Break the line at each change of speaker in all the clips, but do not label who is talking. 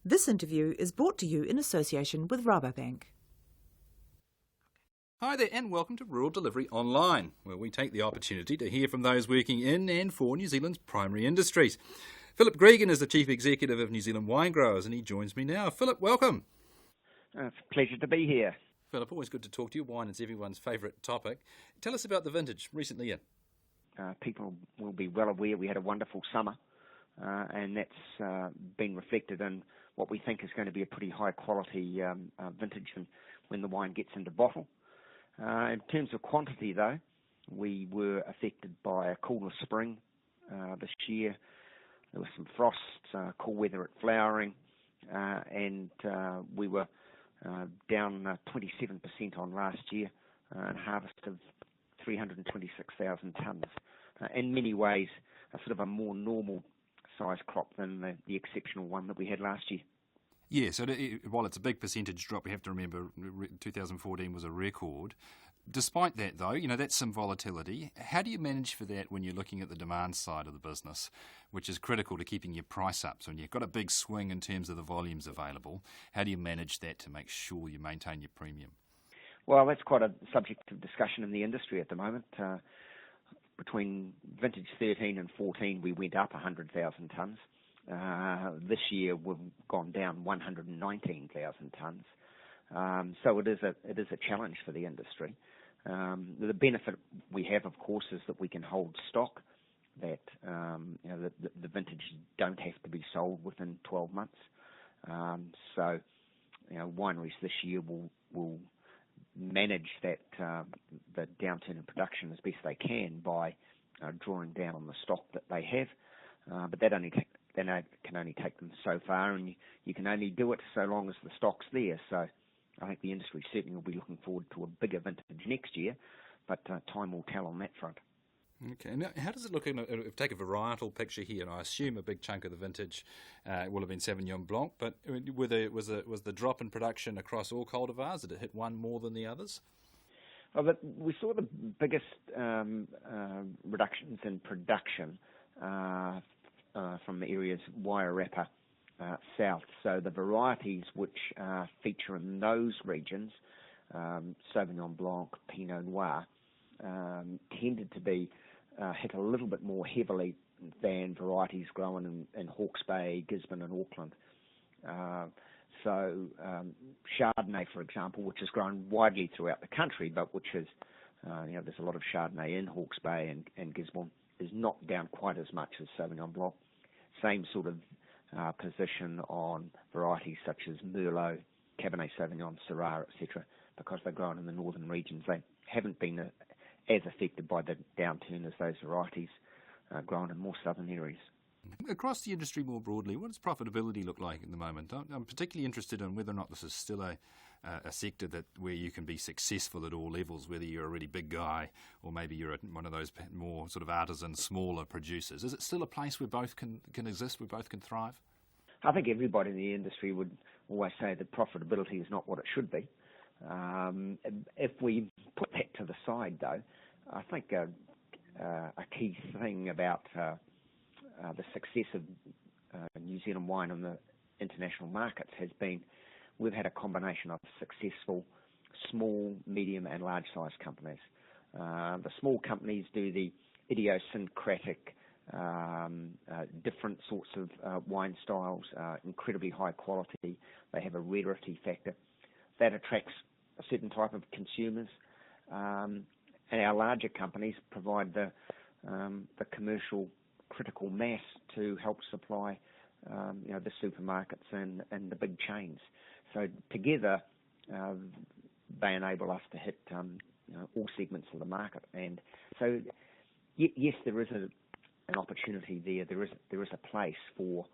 This interview is brought to you in association with Rabobank.
Hi there and welcome to Rural Delivery Online, where we take the opportunity to hear from those working in and for New Zealand's primary industries. Philip Gregan is the Chief Executive of New Zealand Wine Growers and he joins me now. Philip, welcome.
It's a pleasure to be here.
Philip, always good to talk to you. Wine is everyone's favourite topic. Tell us about the vintage recently in.
People will be well aware we had a wonderful summer and that's been reflected in what we think is going to be a pretty high quality vintage when the wine gets into bottle. In terms of quantity though, we were affected by a cooler spring this year. There was some frosts, cool weather at flowering, and we were down 27% on last year, and harvest of 326,000 tonnes. In many ways, a sort of a more normal size crop than the exceptional one that we had last year.
Yeah, so while it's a big percentage drop, we have to remember 2014 was a record. Despite that, though, that's some volatility. How do you manage for that when you're looking at the demand side of the business, which is critical to keeping your price up? So when you've got a big swing in terms of the volumes available, how do you manage that to make sure you maintain your premium?
Well, that's quite a subject of discussion in the industry at the moment. Between vintage 13 and 14, we went up 100,000 tonnes. This year we've gone down 119,000 tonnes. So it is a challenge for the industry. The benefit we have, of course, is that we can hold stock. That the vintages don't have to be sold within 12 months. So wineries this year will manage that the downturn in production as best they can by drawing down on the stock that they have. But that can only take them so far, and you can only do it so long as the stock's there. So I think the industry certainly will be looking forward to a bigger vintage next year, but time will tell on that front.
Okay, now how does it look? Take a varietal picture here, and I assume a big chunk of the vintage will have been Sauvignon Blanc, but was the drop in production across all cultivars? Did it hit one more than the others?
Well, we saw the biggest reductions in production from the areas Wairarapa south. So the varieties which feature in those regions, Sauvignon Blanc, Pinot Noir, tended to be hit a little bit more heavily than varieties grown in Hawke's Bay, Gisborne and Auckland. So Chardonnay, for example, which is grown widely throughout the country, but which is, there's a lot of Chardonnay in Hawke's Bay and Gisborne, is not down quite as much as Sauvignon Blanc. Same sort of position on varieties such as Merlot, Cabernet Sauvignon, Syrah, etc., because they're grown in the northern regions. They haven't been as affected by the downturn as those varieties grown in more southern areas.
Across the industry more broadly, what does profitability look like at the moment? I'm particularly interested in whether or not this is still a sector where you can be successful at all levels, whether you're a really big guy or maybe you're one of those more sort of artisan, smaller producers. Is it still a place where both can exist, where both can thrive?
I think everybody in the industry would always say that profitability is not what it should be. If we put that to the side, though, I think a key thing about the success of New Zealand wine on the international markets has been we've had a combination of successful small, medium and large-sized companies. The small companies do the idiosyncratic, different sorts of wine styles, incredibly high quality. They have a rarity factor that attracts a certain type of consumers. And our larger companies provide the commercial critical mass to help supply the supermarkets and the big chains. So together they enable us to hit all segments of the market. And so yes, there is an opportunity there. There is a place for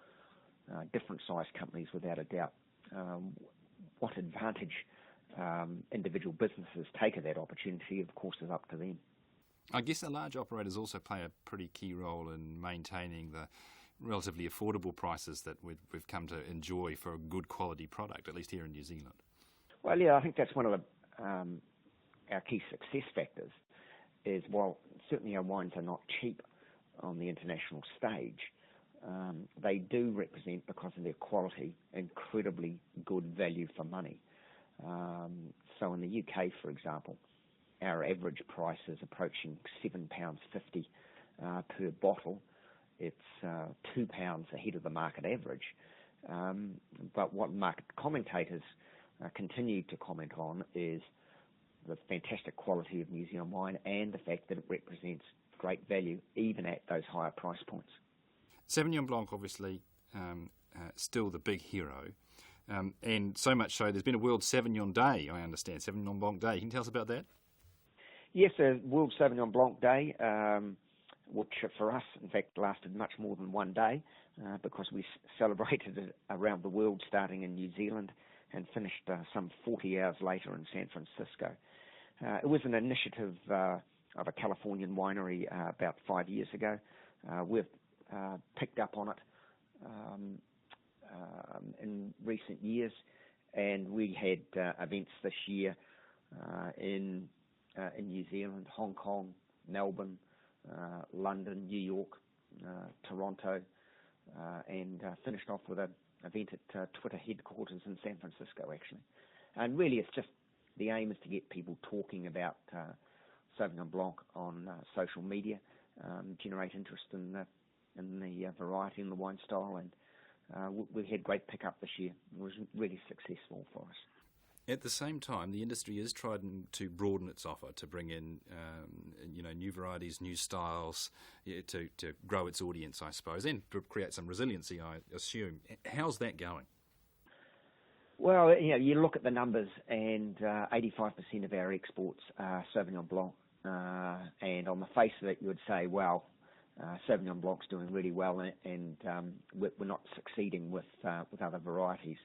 different sized companies without a doubt. What advantage individual businesses take of that opportunity, of course, is up to them.
I guess the large operators also play a pretty key role in maintaining the relatively affordable prices that we've come to enjoy for a good quality product, at least here in New Zealand.
Well, yeah, I think that's one of our key success factors is while certainly our wines are not cheap on the international stage, they do represent, because of their quality, incredibly good value for money. So in the UK, for example, our average price is approaching £7.50 per bottle. It's £2 ahead of the market average. But what market commentators continue to comment on is the fantastic quality of New Zealand wine and the fact that it represents great value even at those higher price points.
Sauvignon Blanc, obviously, still the big hero. And so much so, there's been a World Sauvignon Day, I understand, Sauvignon Blanc Day. Can you tell us about that?
Yes, a World Sauvignon Blanc Day, which for us, in fact, lasted much more than one day because we celebrated it around the world, starting in New Zealand and finished some 40 hours later in San Francisco. It was an initiative of a Californian winery about 5 years ago. We've picked up on it in recent years, and we had events this year in New Zealand, Hong Kong, Melbourne, London, New York, Toronto, and finished off with an event at Twitter headquarters in San Francisco, actually. And really, it's just the aim is to get people talking about Sauvignon Blanc on social media, generate interest in the variety and the wine style, and we had great pickup this year. It was really successful for us.
At the same time, the industry is trying to broaden its offer, to bring in new varieties, new styles, to grow its audience, I suppose, and to create some resiliency, I assume. How's that going?
Well, you look at the numbers, and 85% of our exports are Sauvignon Blanc, and on the face of it, you would say, well, Sauvignon Blanc's doing really well, and we're not succeeding with other varieties.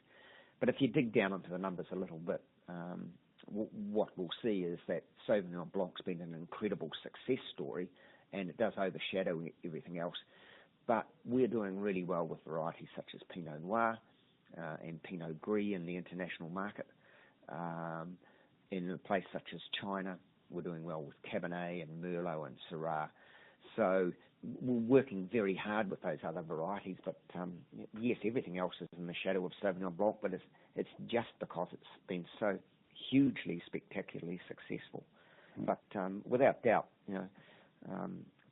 But if you dig down into the numbers a little bit, what we'll see is that Sauvignon Blanc's been an incredible success story, and it does overshadow everything else. But we're doing really well with varieties such as Pinot Noir and Pinot Gris in the international market. In a place such as China, we're doing well with Cabernet and Merlot and Syrah. So we're working very hard with those other varieties, but yes, everything else is in the shadow of Sauvignon Blanc, but it's just because it's been so hugely, spectacularly successful. But without doubt,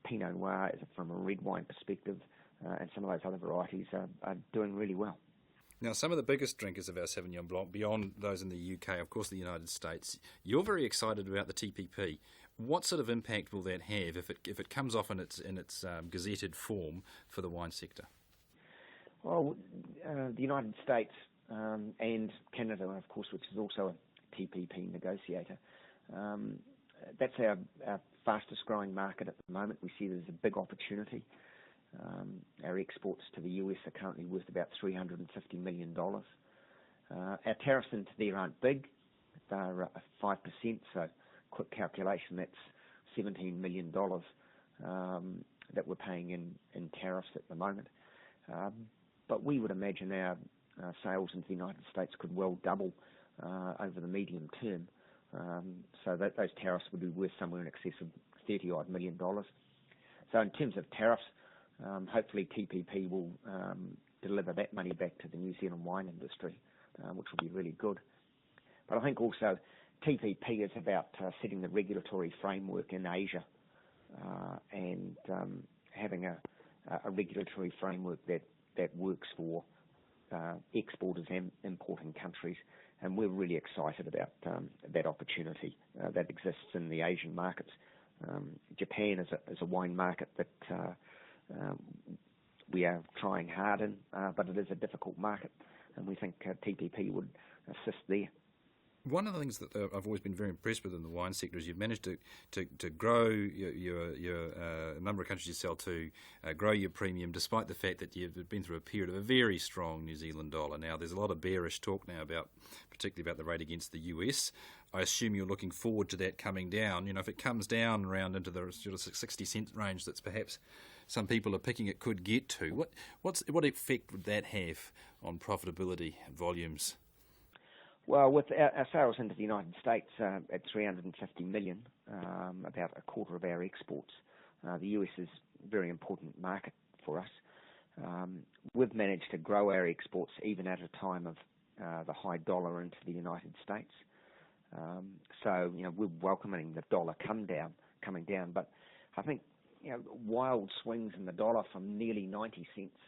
Pinot Noir, from a red wine perspective, and some of those other varieties are doing really well.
Now, some of the biggest drinkers of our Sauvignon Blanc, beyond those in the UK, of course, the United States, you're very excited about the TPP. What sort of impact will that have if it comes off in its gazetted form for the wine sector?
Well, the United States and Canada, of course, which is also a TPP negotiator, that's our fastest growing market at the moment. We see there's a big opportunity. Our exports to the US are currently worth about $350 million. Our tariffs into there aren't big. They're 5%, so quick calculation, that's $17 million that we're paying in tariffs at the moment. But we would imagine our sales into the United States could well double over the medium term. So that those tariffs would be worth somewhere in excess of $30-odd million. So in terms of tariffs, hopefully TPP will deliver that money back to the New Zealand wine industry, which will be really good. But I think also TPP is about setting the regulatory framework in Asia and having a regulatory framework that works for exporters and importing countries. And we're really excited about that opportunity that exists in the Asian markets. Japan is a wine market that we are trying hard in, but it is a difficult market, and we think TPP would assist there.
One of the things that I've always been very impressed with in the wine sector is you've managed to grow your number of countries you sell to, grow your premium, despite the fact that you've been through a period of a very strong New Zealand dollar. Now, there's a lot of bearish talk now particularly about the rate against the US. I assume you're looking forward to that coming down. If it comes down around into the sort of 60 cent range that's perhaps some people are picking it could get to, what effect would that have on profitability and volumes?
Well, with our sales into the United States at $350 million, about a quarter of our exports, the US is a very important market for us. We've managed to grow our exports even at a time of the high dollar into the United States. So, we're welcoming the dollar coming down. But I think, wild swings in the dollar from nearly 90 cents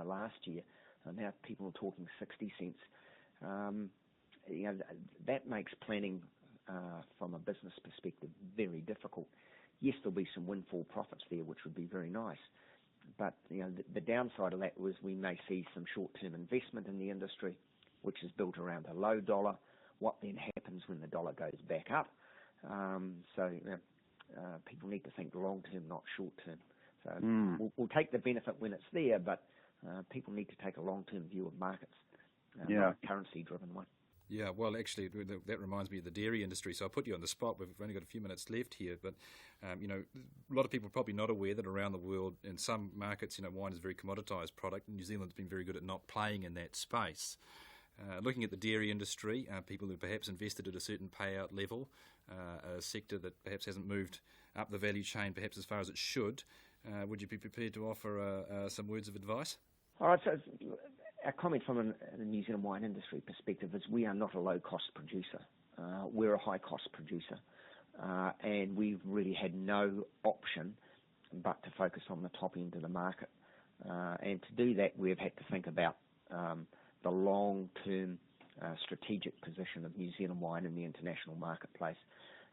last year, and now people are talking 60 cents. That makes planning from a business perspective very difficult. Yes, there'll be some windfall profits there, which would be very nice. But the downside of that was we may see some short-term investment in the industry, which is built around a low dollar. What then happens when the dollar goes back up? People need to think long-term, not short-term. So we'll take the benefit when it's there, but people need to take a long-term view of markets, not a currency-driven one.
Yeah, well, actually, that reminds me of the dairy industry. So I'll put you on the spot. We've only got a few minutes left here. But, a lot of people are probably not aware that around the world, in some markets, wine is a very commoditised product. And New Zealand's been very good at not playing in that space. Looking at the dairy industry, people who perhaps invested at a certain payout level, a sector that perhaps hasn't moved up the value chain perhaps as far as it should, would you be prepared to offer some words of advice?
All right, so our comment from a New Zealand wine industry perspective is we are not a low-cost producer. We're a high-cost producer, and we've really had no option but to focus on the top end of the market. And to do that, we've had to think about the long-term strategic position of New Zealand wine in the international marketplace.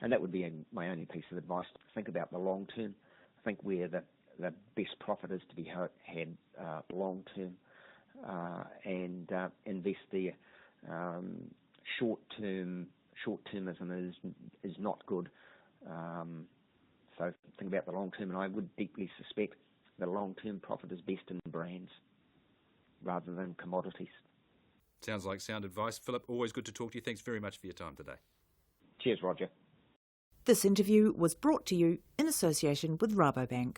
And that would be my only piece of advice. Think about the long term. Think where the best profit is to be had long-term, and invest there. Short-termism is not good. So think about the long term, and I would deeply suspect the long-term profit is best in brands rather than commodities.
Sounds like sound advice. Philip, always good to talk to you. Thanks very much for your time today.
Cheers, Roger.
This interview was brought to you in association with Rabobank.